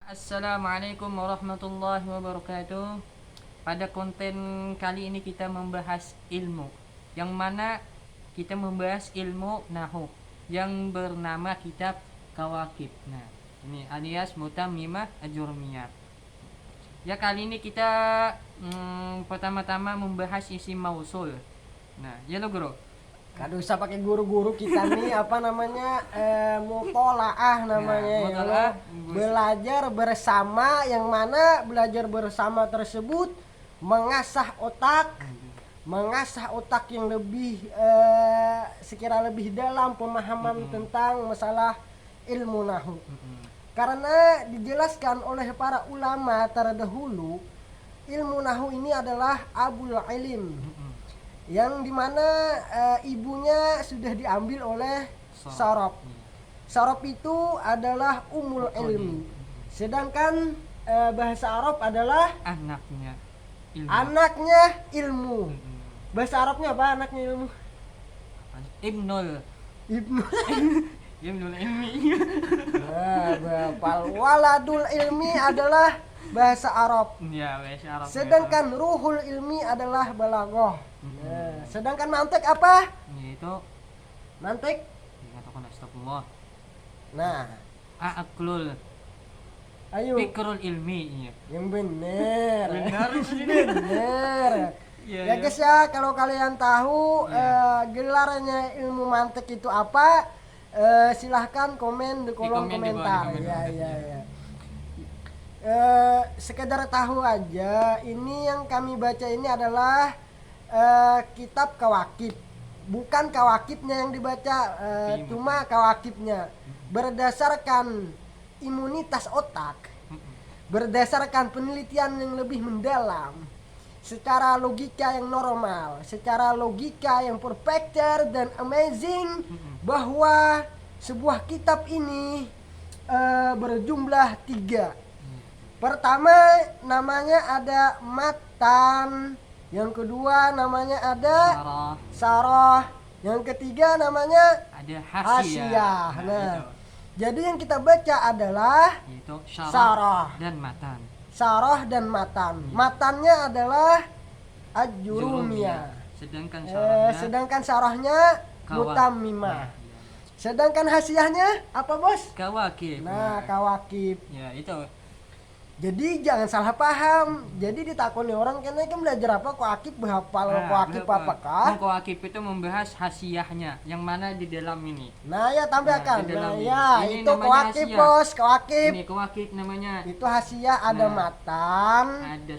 Assalamualaikum warahmatullahi wabarakatuh. Pada konten kali ini kita membahas ilmu, yang mana kita membahas ilmu nahu yang bernama kitab Kawakib. Nah, ini alias Mutammimah Ajurmiyah. Ya, kali ini kita pertama-tama membahas isim mausul. Nah, ya lo bro. Gak usah pakai guru-guru kita nih apa namanya mutolaah namanya ya mutolaah, Allah. Belajar bersama, yang mana belajar bersama tersebut mengasah otak yang lebih sekira lebih dalam pemahaman tentang masalah ilmu nahu. Karena dijelaskan oleh para ulama terdahulu, ilmu nahu ini adalah abul ilim, yang dimana ibunya sudah diambil oleh sorob. Sorob itu adalah umul ilmi, sedangkan bahasa Arab adalah anaknya ilmu. Bahasa Arabnya apa anaknya ilmu? Ibnul ilmi. Nah, waladul ilmi adalah bahasa Arab. Ya, bahasa Arab. Sedangkan ruhul ilmi adalah balaghah. Nah, sedangkan mantik apa? Yaitu Mantik. dikatakan astagfirullah. Nah, Aqlul ayo. fikrul ilmi. Yang bener. Benar. Ya guys ya, kalau kalian tahu gelarnya ilmu mantik itu apa, silahkan komen di kolom komentar. Ya. Sekedar tahu aja, ini yang kami baca ini adalah kitab Kawakib, bukan Kawakibnya yang dibaca, cuma Kawakibnya berdasarkan imunitas otak, berdasarkan penelitian yang lebih mendalam, secara logika yang normal, secara logika yang perfecter dan amazing, bahwa sebuah kitab ini berjumlah 3. Pertama namanya ada matan, yang kedua namanya ada sarah, yang ketiga namanya ada hasiyah. Nah, itu. Jadi yang kita baca adalah Yaitu sarah dan matan. Sarah dan matan. Matannya adalah Ajurumiyah. Sedangkan sarahnya Mutammimah. Sedangkan hasiyahnya apa, Bos? Kawakib. Nah, Kawakib. Ya, itu. Jadi jangan salah paham. Jadi ditakoni orang kan belajar apa Kawakib, berhafal Kawakib apakah? Kawakib itu membahas hasiyahnya, yang mana di dalam ini. Nah, ya tambahkan. Nah, ya ini itu Kawakib, hasiyah. Bos, Kawakib. Ini Kawakib namanya. Itu hasiyah, ada matan, ada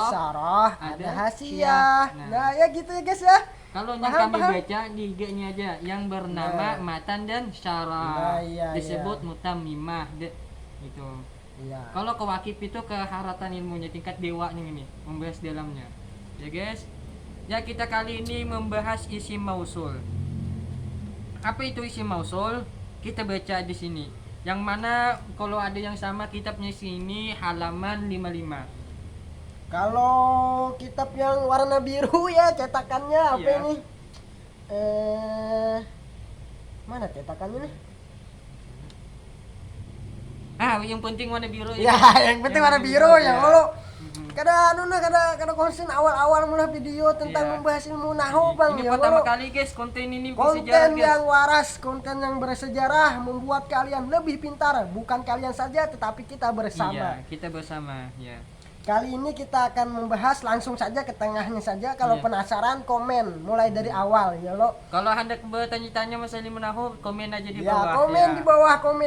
sarah, ada hasiyah. Nah, ya gitu ya guys ya. Kalau yang kami baca di IG-nya aja yang bernama matan dan syarah. Disebut mutammimah itu. Iya. Kalau Kawakib itu keharatan ilmunya, tingkat dewanya ini, membahas dalamnya. Ya guys. Ya, kita kali ini membahas isim mausul. Apa itu isim mausul? Kita baca di sini. Yang mana kalau ada yang sama kitabnya sini halaman 55. Kalau kitab yang warna biru ya cetakannya apa ini? Mana cetakannya nih? Yang penting warna biru ya. Yang penting warna biru ya. Kalau kada konsen awal-awal mulai video tentang membahas ilmu nahu, Bang. Ini ya pertama kali guys konten ini konten yang waras, konten yang bersejarah, membuat kalian lebih pintar, bukan kalian saja tetapi kita bersama. Iya, kita bersama, ya. Kali ini kita akan membahas langsung saja ke tengahnya saja. Kalau penasaran komen mulai dari awal ya lo. Kalau hendak bertanya-tanya masalah ilmu nahu, komen aja di bawah. Ya, komen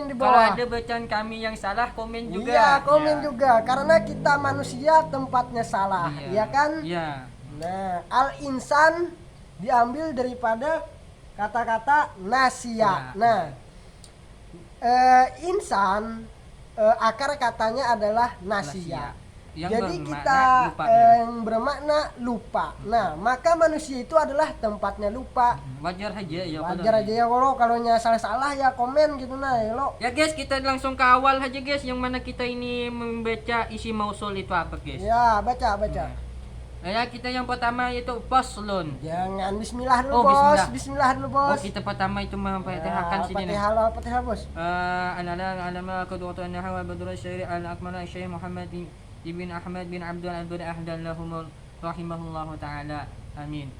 di bawah. Kalau ada bacaan kami yang salah, komen juga. Iya, komen juga. Karena kita manusia tempatnya salah, ya kan? Iya. Nah, al-insan diambil daripada kata-kata nasiya. Nah, insan akar katanya adalah nasiya. Jadi kita yang bermakna lupa. Nah, maka manusia itu adalah tempatnya lupa. Wajar aja ya. Wajar aja ya kalau salah-salah ya komen gitu nah ya lo. Ya guys, kita langsung ke awal aja guys, yang mana kita ini membaca isi mausul itu apa guys? Ya, baca. Ya, kita yang pertama itu faslun. Jangan bismillah dulu, Oh, Bos. bismillah. Bismillah dulu, Bos. Oh, kita pertama itu memfatihahkan sini nih. Fatihah lah, Fatihah, Bos. Alama qudwatu an-nahwa badru syari al-akmal syekh Muhammad ibn Ahmad bin Abdul ahdan lahum rahimahullahu taala. Amin.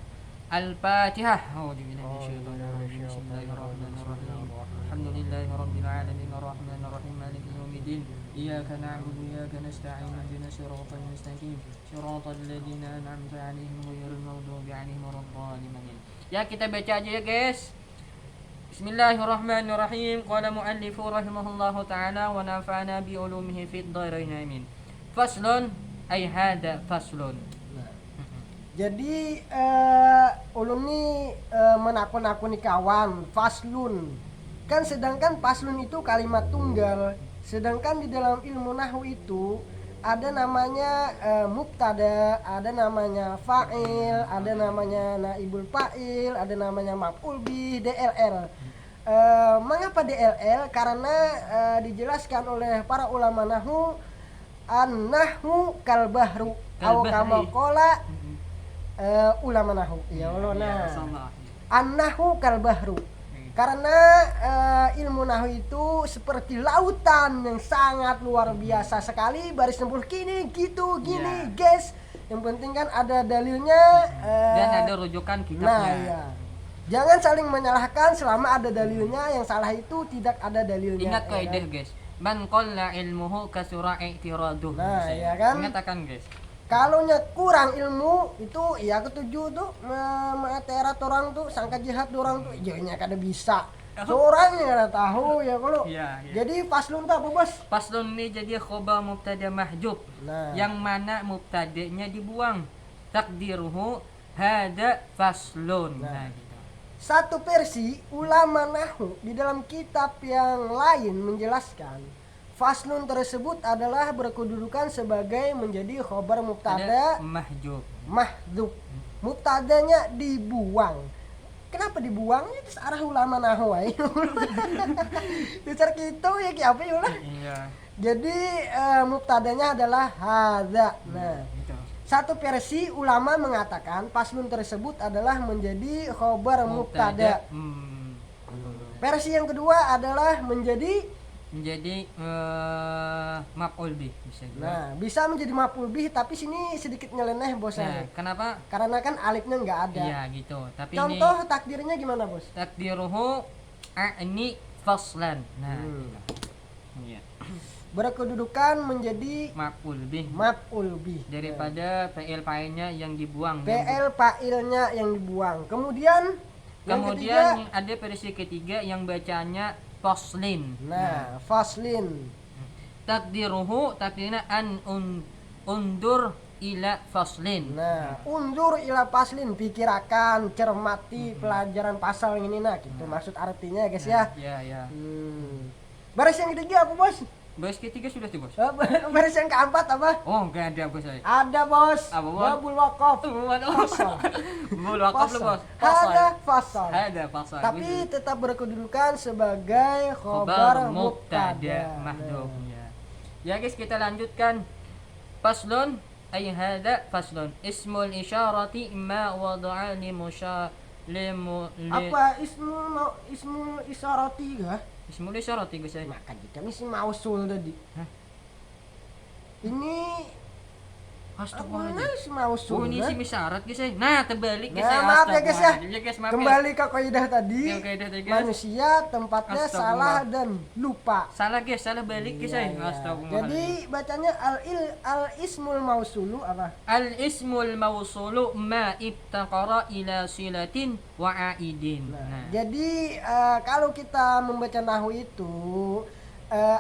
Al-Fatihah. A'udzubillahi minasyaitonir rajim. Bismillahirrahmanirrahim. Alhamdulillahi rabbil alamin arrahmanir rahim maliki yaumiddin. Iyyaka na'budu wa iyyaka nasta'in ihdinas siratal mustaqim siratal ladzina an'amta 'alaihim ghairil maghdubi 'alaihim waladdallin. Ya, kita baca aja ya, guys. Bismillahirrahmanirrahim. Qala muallifu rahimahullahu ta'ala wa nafa'ana bi ulumihi fid dharain amin. Faslun ay hada faslun. Jadi ulun nih menakun-nakuni kawan faslun. Kan sedangkan faslun itu kalimat tunggal. Sedangkan di dalam ilmu nahwu itu ada namanya mubtada, ada namanya fa'il, ada namanya naibul fa'il, ada namanya maf'ul bih, DLL. Mengapa DLL? Karena dijelaskan oleh para ulama nahwu, an-nahwu kal bahru aw kama qala ulama nahwu. Ya Allah, nah. An-nahwu kal bahru. Karena ilmu nahwu itu seperti lautan yang sangat luar biasa sekali, baris nempul gini, gitu, gini, guys. Yang penting kan ada dalilnya Dan ada rujukan kitabnya. Nah, ya. Jangan saling menyalahkan selama ada dalilnya, yang salah itu tidak ada dalilnya. Ingat kaidah, guys. Man qalla ilmuhu kasura i'tiraduh. Nah, ya kan? Ingatkan, guys. Kalau kurang ilmu itu ya ketujuh tuh materat orang tuh sangka jihad orang tuh jadinya kada bisa. Seorang yang kada tahu ya kalau. Iya. Jadi faslun tuh apa, Bos? Faslun ini jadi khobar mubtada mahjub. Nah, Yang mana mubtada'nya dibuang. Takdiruhu hada faslun. Nah, gitu. satu versi ulama nahwu di dalam kitab yang lain menjelaskan faslun tersebut adalah berkedudukan sebagai menjadi khobar Ada mubtada mahjub. mahdhuf. Mubtadanya dibuang. Kenapa dibuang? Itu arah ulama nahwu ae. Dasar gitu ya ki apa ya ulah. Iya. Jadi mubtadanya adalah hadza. Nah, Gitu. satu versi ulama mengatakan faslun tersebut adalah menjadi khobar mubtada. Versi yang kedua adalah menjadi maf'ul bih bisa juga. nah, bisa menjadi maf'ul bih, tapi sini sedikit nyeleneh, Bos. Nah, kenapa? Karena kan alifnya nggak ada. Iya, gitu. Tapi Contoh ini takdirnya gimana, Bos? takdiruhu a'ni faslan. Nah, gitu. Iya. Berkedudukan menjadi Maf'ul bih maf'ul bih. daripada fi'il fa'ilnya yang dibuang. PL fa'ilnya yang dibuang. Kemudian yang ketiga, Kemudian ada versi ketiga yang bacanya faslin. nah, faslin. Takdirnya undur ila faslin. Nah, undur ila faslin, pikirakan, cermati pelajaran pasal ini gitu. Maksud artinya, guys ya. Ya. Baris yang ketiga apa, Bos? Baris ketiga sudah tuh, Bos. Baris yang keempat apa? Oh, enggak ada, Bos. Ada, Bos. Apa, Bos? Babul waqaf. Fasal. Bulu akap lu, Bos. Ada fasal. Ada fasal. Tapi tetap berkedudukan sebagai khobar mubtada. mahdhuf ya. Ya, guys, kita lanjutkan. Faslun ay hada faslun. Ismul isyarati ma wada'a li Apa ismul isyarati kah? Ismul isyarati, guys. Maka jika isim mausul tadi. Hah? Ini Astagfirullahaladzim. mana isim mausul? Oh, ini isim isyarat, guys. Nah, terbalik, guys. Nah, maaf ya, guys ya. Ya, guys, maaf, Kembali ke kaidah tadi. Ya, kaidah tadi, guys. Manusia tempatnya Astagfirullah. salah dan lupa. Salah, guys. Salah balik, guys. Iya, iya. Jadi bacanya al ismul mausulu apa? Al ismul mausulu ma ibtaqara ila silatin wa aidin. Nah, Jadi kalau kita membaca nahwu itu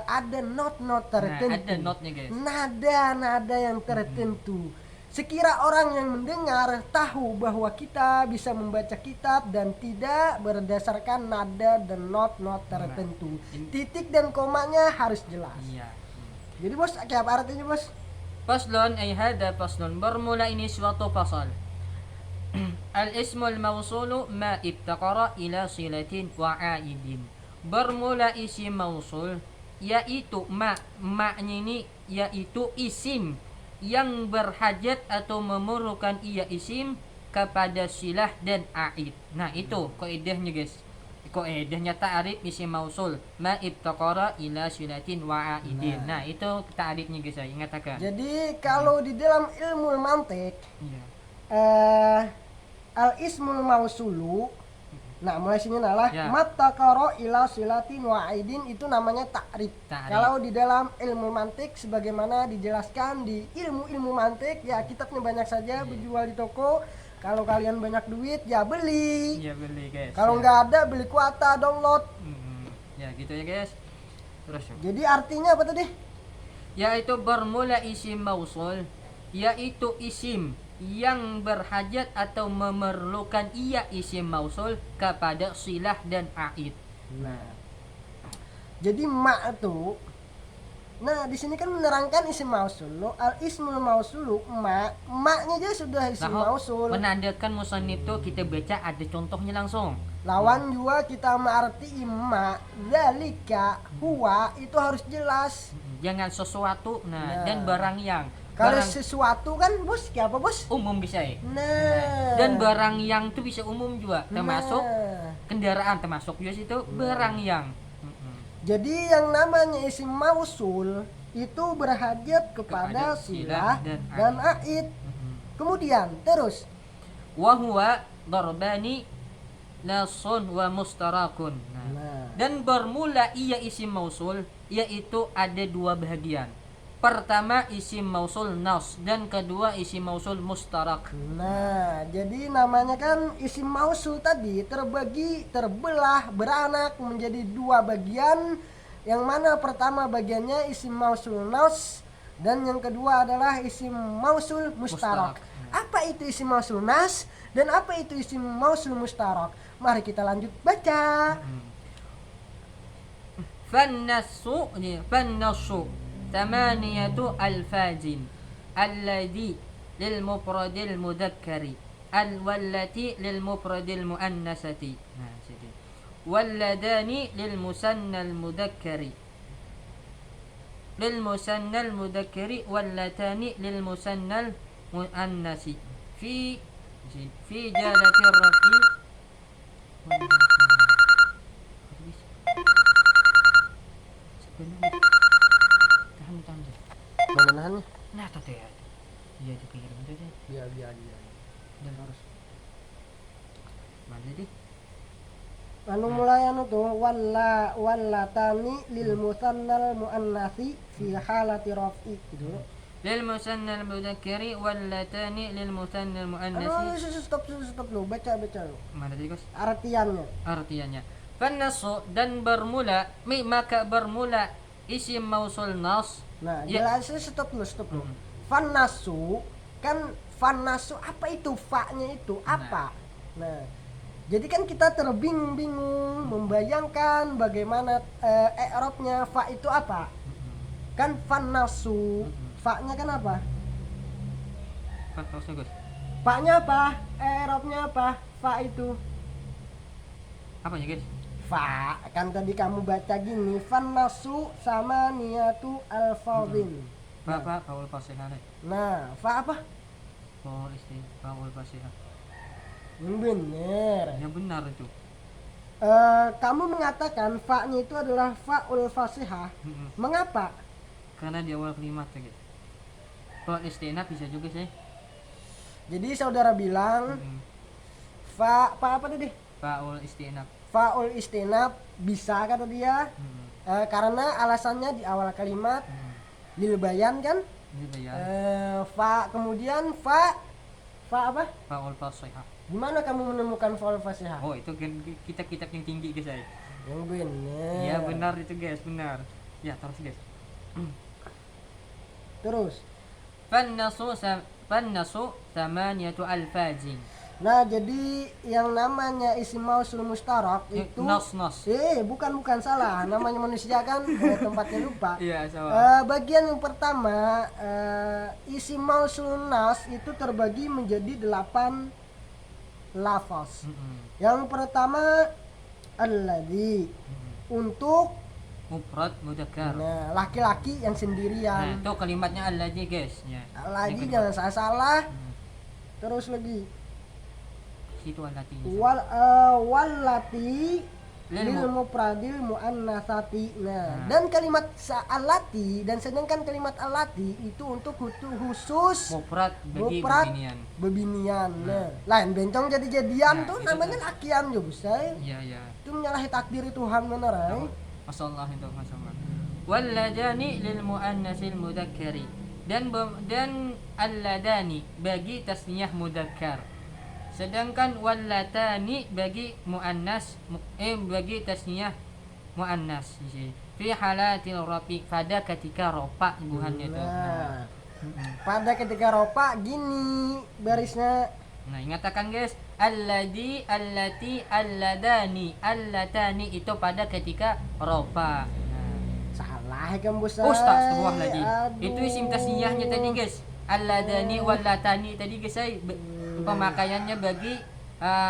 ada not tertentu. ada notnya, guys. Nada yang tertentu. Sekira orang yang mendengar tahu bahwa kita bisa membaca kitab dan tidak berdasarkan nada dan not tertentu. Titik dan komanya harus jelas. Iya. Jadi, Bos, kayak apa artinya, Bos? Faslun ay hada faslun. Bermula ini suatu fasal. Al ismul mausulu ma ibtaqara ila silatin wa aidin. Bermula isim mausul yaitu maknya ini yaitu isim yang berhajat atau memerlukan ia isim kepada silah dan aid. Nah, itu kaidahnya, guys. Kaidahnya ta'rif isim mausul ma ibtaqara ila silatin wa aidin. Nah, itu ta'rifnya, guys. Saya ingatkan. Jadi kalau di dalam ilmu mantik Iya. al ismul mausulu, nah mulai sini nalah Ya. mattaqara ila silatin wa aidin itu namanya ta'rif. Ta'rif. Kalau di dalam ilmu mantik sebagaimana dijelaskan di ilmu-ilmu mantik, ya kitabnya banyak saja dijual di toko. Kalau kalian banyak duit ya beli. Iya, beli, guys. Kalau Ya. nggak ada beli kuota download. Ya, gitu ya, guys. Terus yuk. Jadi artinya apa tadi? Yaitu bermula isim mausul, yaitu isim yang berhajat atau memerlukan ia isim mausul kepada silah dan aid. Nah, jadi mak itu, nah di sini kan menerangkan isim mausul. Lo al ismul mausulu maknya aja sudah isim mausul. Menandakan musannif itu kita baca ada contohnya langsung. Lawan juga kita mengerti ma, zalika, huwa itu harus jelas. Jangan sesuatu, Nah. dan barang yang. Kalau Barang sesuatu kan bos, kayak apa bos? umum bisa ya. Nah. Dan barang yang itu bisa umum juga, termasuk Nah. kendaraan, termasuk juga situ barang yang. Jadi yang namanya isim mausul itu berhajat kepada Kepada silah silah dan aid. Kemudian terus Wahuwa darbani nasun wa mustarakun. Nah. Dan bermula ia isim mausul, yaitu ada dua bagian. Pertama isim mausul nas, dan kedua isim mausul mustarak. Nah, jadi namanya kan isim mausul tadi terbelah, beranak menjadi dua bagian. Yang mana pertama bagiannya isim mausul nas dan yang kedua adalah isim mausul mustarak. Apa itu isim mausul nas dan apa itu isim mausul mustarak? Mari kita lanjut baca. Fannasu thamaniyatu alfazin alladhi lilmufradil mudzakkari wallati lilmufradil muannasati. Nah, situ. Walladani lilmusannal mudakkari wallatani lilmusannal muannasi fi jalatir rafi. Tahan. Mana nahannya? Nah, tuh ya. Iya, itu kirim itu deh. Biar. Dan harus. Mana deh? Anu mulai anu tuh wallatani lil musannal muannasi fi halati raf'i gitu. Lil musannal mudzakkari wallatani lil musannal muannasi. Stop lu, baca lu. Mana tadi, Guys? Artiannya. Artinya. Fannasu dan bermula, maka bermula isim mausul nas. Nah, Ya. jelas stop lu. Fannasu fannasu apa itu fa-nya itu apa? Nah, jadi kan kita terbingung membayangkan bagaimana i'rabnya fa itu apa? Kan fannasu, fa-nya kan apa? Maksudnya, Guys? Fa-nya apa? I'rabnya apa? Fa itu. Apa ya, Guys? Fa, kan tadi kamu baca gini, fannasu sama niyatu alfadhin. Apa kaul fasihah? Nah, fa apa? Kaul fasihah. Bener. Ya, benar itu. Kamu mengatakan fa-nya itu adalah fa'ul fasihah. Mengapa? Karena di awal kalimat ya, Guys. Kalau istinaf bisa juga sih. Jadi saudara bilang fa apa tadi? Faul istinaf. Fa'ul istinab bisa kata dia. Karena alasannya di awal kalimat lil bayan kan? Ini bayar. Fa kemudian fa apa? Faul fasihah. Gimana kamu menemukan fa'ul fasihah? Oh, itu kan kitab-kitab yang tinggi, guys. Yang benar. Ya, benar itu, guys, benar. Ya, terus, guys. Terus. Fannasu thamaniyatu alfazin. Nah, jadi yang namanya isim mausul mustarak itu Nos. bukan salah. Namanya manusia kan tempatnya lupa. Iya, sama. Bagian yang pertama isim mausul nas itu terbagi menjadi 8 lafaz. Yang pertama alladzi untuk mufrad mudzakkar. Nah, laki-laki yang Nah, sendirian. itu kalimatnya alladzi guys ya. Lagi Yang jangan kedua. salah. Hmm. Terus lagi Situ allati ini. wallati Lil lil mufradil muannasati. Nah. Dan kalimat allati dan sedangkan kalimat allati itu untuk khusus Mufrad bagi mufrad beginian. bebinian. Nah, lain bencong jadi-jadian Nah, tuh itu namanya kan. lakian juga say. Iya, iya. Itu menyalahi takdir Tuhan bener ay. Masyaallah itu masyaallah. Walladani lil muannasil mudzakkari. Dan alladani bagi tasniyah mudzakkar. Sedangkan wallatani bagi muannas bagi tasniyah muannas fi halatil rafi pada ketika ropa buhannya tuh. Nah, Mm-mm. pada ketika ropa gini barisnya. Nah, ingatkan guys, allati, allatani itu pada ketika ropa. Nah, Salah kan bos. Ustaz sebuah lagi. Aduh. Itu isim tasniyahnya tadi guys. Alladani wallatani tadi guys saya pemakaiannya bagi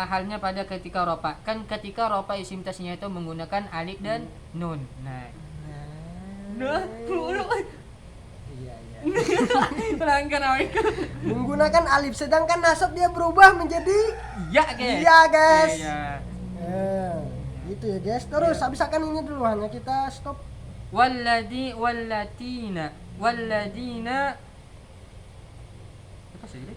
halnya pada ketika ropa. Kan ketika ropa isim tasniyah itu menggunakan alif dan nun. Nah, Iya, iya. pelanggan awik. Menggunakan alif sedangkan nasab dia berubah menjadi Iya guys. Iya, guys. Iya. gitu ya guys. Terus habis akan ini dulu hanya kita stop. Walladina apa sih ini?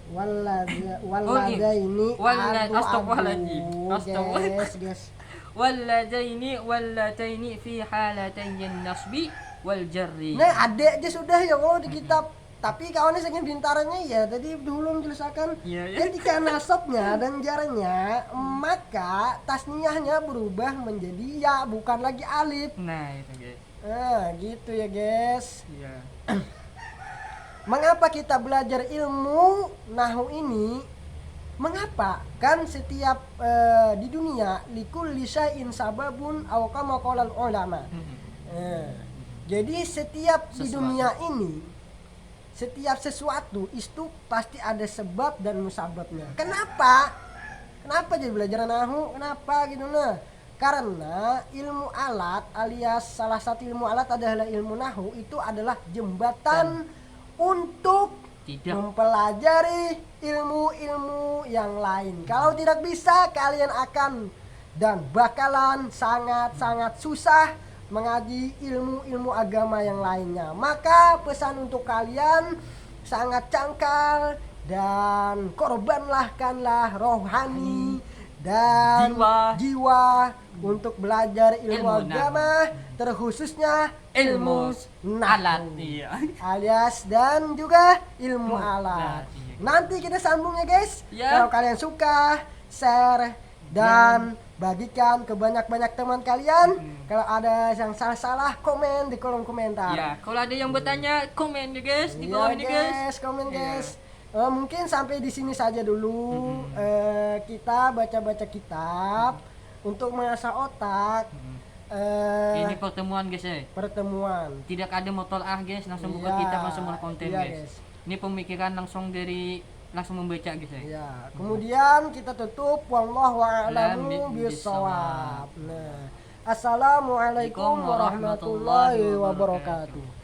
Waladaini Astagfirullahaladzim. guys. Wallataini fi halatayn nasbi wal jarri. Nah, ada aja sudah ya kalau di kitab. Tapi kawannya saking bintarannya ya tadi dulu menjelaskan Iya, iya. ketika nasabnya dan jarnya maka tasniyahnya berubah menjadi ya bukan lagi alif. Nah, itu guys. Gitu ya guys. Iya. Mengapa kita belajar ilmu nahu ini? Mengapa? Kan setiap di dunia likulli syai'in sababun aw kama qalal ulama. Jadi setiap di Sesuatu. dunia ini setiap sesuatu itu pasti ada sebab dan musababnya. Kenapa? Kenapa jadi belajar nahu? Kenapa gitu nah? Karena ilmu alat alias salah satu ilmu alat adalah ilmu nahu itu adalah jembatan untuk Tidak. mempelajari ilmu-ilmu yang lain. Kalau tidak bisa kalian akan dan bakalan sangat-sangat susah mengaji ilmu-ilmu agama yang lainnya. Maka pesan untuk kalian sangat cangkal dan korbankanlah rohani dan jiwa untuk belajar ilmu agama, terkhususnya ilmu alat. nahu Iya. alias dan juga ilmu alat. iya. Nanti kita sambung ya guys. Ya. Kalau kalian suka, share dan bagikan ke banyak-banyak teman kalian. Kalau ada yang salah-salah, komen di kolom komentar. Ya, kalau ada yang bertanya, komen ya guys di Iya, bawah ini guys. komen Iya. guys. Mungkin sampai di sini saja dulu. Kita baca-baca kitab untuk mengasah otak. Ini pertemuan guys ya. Pertemuan. Tidak ada mutolaah guys, langsung buka Iya, kitab langsung berkonten iya, guys. guys. Ini pemikiran langsung membaca guys ya. Ya, kemudian kita tutup wallahu a'lamu Alam bissawab. Nah, assalamualaikum warahmatullahi wabarakatuh.